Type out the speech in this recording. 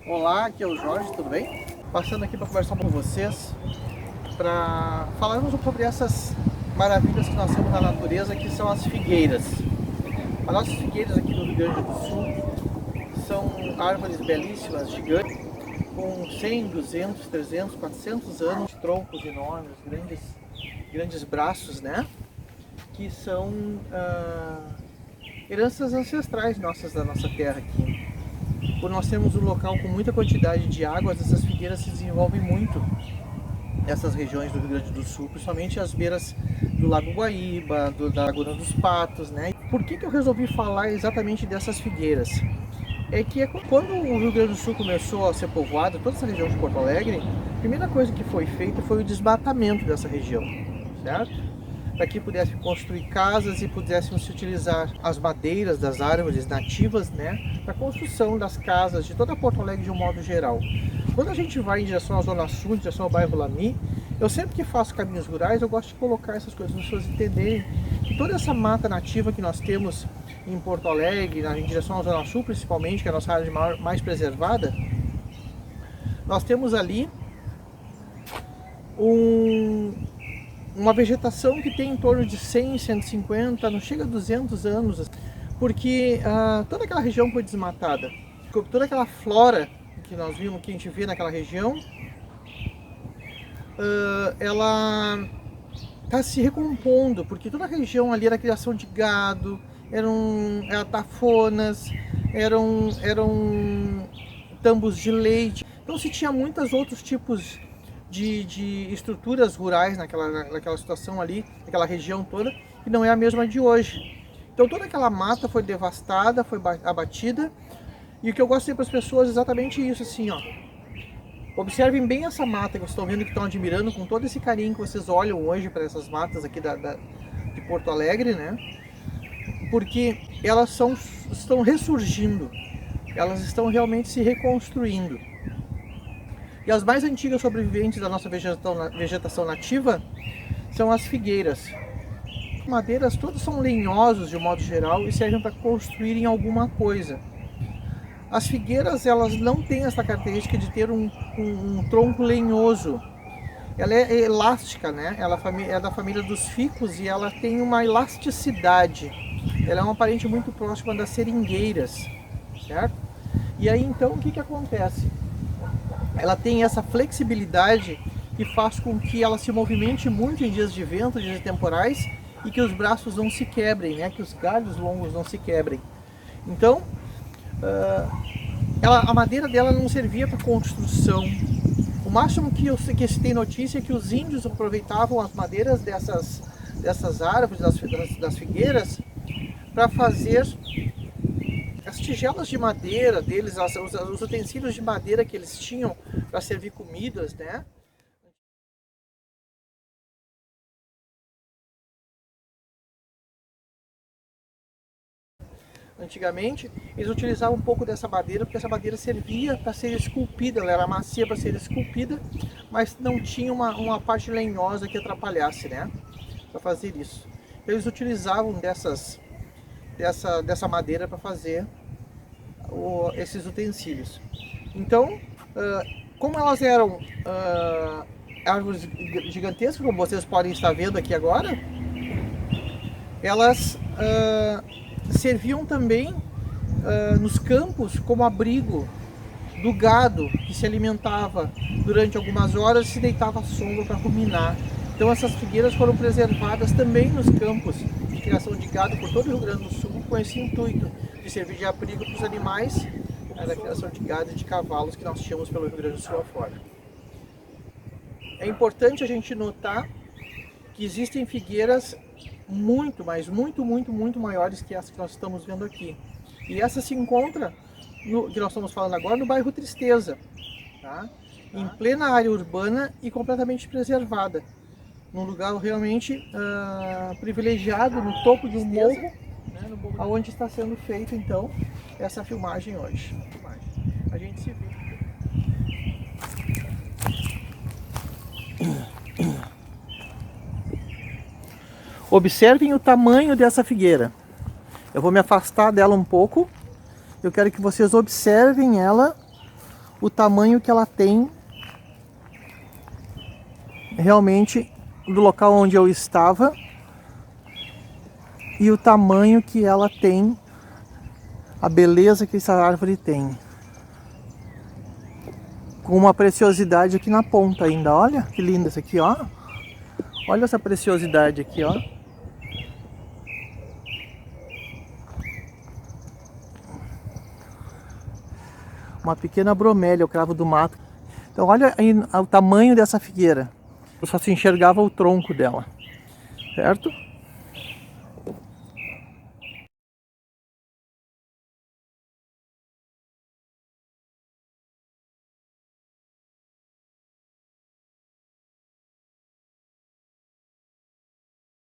Olá, aqui é o Jorge, tudo bem? Passando aqui para conversar com vocês, para falarmos sobre essas maravilhas que nós temos na natureza, que são as figueiras. As nossas figueiras aqui no Rio Grande do Sul são árvores belíssimas, gigantes, com 100, 200, 300, 400 anos, de troncos enormes, grandes braços, né? Que são heranças ancestrais nossas da nossa terra aqui. Por nós termos um local com muita quantidade de águas, essas figueiras se desenvolvem muito nessas regiões do Rio Grande do Sul, principalmente as beiras do Lago Guaíba, da Laguna dos Patos, né? Por que eu resolvi falar exatamente dessas figueiras? É que quando o Rio Grande do Sul começou a ser povoado, toda essa região de Porto Alegre, a primeira coisa que foi feita foi o desmatamento dessa região, certo? Para que pudessem construir casas e pudessem se utilizar as madeiras das árvores nativas, né, para a construção das casas de toda Porto Alegre de um modo geral. Quando a gente vai em direção à Zona Sul, em direção ao bairro Lamy, eu sempre que faço caminhos rurais, eu gosto de colocar essas coisas para as pessoas entenderem que toda essa mata nativa que nós temos em Porto Alegre, em direção à Zona Sul principalmente, que é a nossa área mais preservada, nós temos ali uma vegetação que tem em torno de 100, 150, não chega a 200 anos, porque toda aquela região foi desmatada. Toda aquela flora que nós vimos, que a gente vê naquela região, ela está se recompondo, porque toda a região ali era criação de gado, eram tafonas, eram tambos de leite. Então se tinha muitos outros tipos de estruturas rurais naquela situação ali, naquela região toda, que não é a mesma de hoje. Então toda aquela mata foi devastada, foi abatida, e o que eu gosto de dizer para as pessoas é exatamente isso, assim, ó. Observem bem essa mata que vocês estão vendo, que estão admirando, com todo esse carinho que vocês olham hoje para essas matas aqui de Porto Alegre, né? Porque elas estão ressurgindo, elas estão realmente se reconstruindo. E as mais antigas sobreviventes da nossa vegetação nativa são as figueiras. As madeiras todas são lenhosos de um modo geral e servem para construírem alguma coisa. As figueiras, elas não têm essa característica de ter um tronco lenhoso. Ela é elástica, né? Ela é da família dos ficus e ela tem uma elasticidade. Ela é uma parente muito próxima das seringueiras, certo? E aí então o que acontece? Ela tem essa flexibilidade que faz com que ela se movimente muito em dias de vento, dias temporais, e que os braços não se quebrem, né? Que os galhos longos não se quebrem. Então, a madeira dela não servia para construção. O máximo que se tem notícia é que os índios aproveitavam as madeiras dessas árvores, das figueiras, para fazer as tigelas de madeira deles, os utensílios de madeira que eles tinham para servir comidas, né? Antigamente, eles utilizavam um pouco dessa madeira, porque essa madeira servia para ser esculpida, ela era macia para ser esculpida, mas não tinha uma parte lenhosa que atrapalhasse, né? Para fazer isso. Eles utilizavam dessa madeira para fazer esses utensílios. Então, como elas eram árvores gigantescas, como vocês podem estar vendo aqui agora, elas serviam também nos campos como abrigo do gado que se alimentava durante algumas horas e se deitava à sombra para ruminar. Então essas figueiras foram preservadas também nos campos de criação de gado por todo o Rio Grande do Sul, com esse intuito de servir de abrigo para os animais da criação de gado e de cavalos que nós tínhamos pelo Rio Grande do Sul afora. É importante a gente notar que existem figueiras muito maiores que essa que nós estamos vendo aqui. E essa se encontra, que nós estamos falando agora, no bairro Tristeza, tá? Em plena área urbana e completamente preservada. Num lugar realmente privilegiado, no topo de um morro, né, onde está sendo feita então essa filmagem hoje. A gente se vê. Observem o tamanho dessa figueira. Eu vou me afastar dela um pouco. Eu quero que vocês observem ela, o tamanho que ela tem realmente do local onde eu estava e o tamanho que ela tem, a beleza que essa árvore tem. Com uma preciosidade aqui na ponta ainda, olha que linda essa aqui, ó. Olha essa preciosidade aqui, ó. Uma pequena bromélia, o cravo do mato. Então olha aí o tamanho dessa figueira. Eu só se enxergava o tronco dela, certo?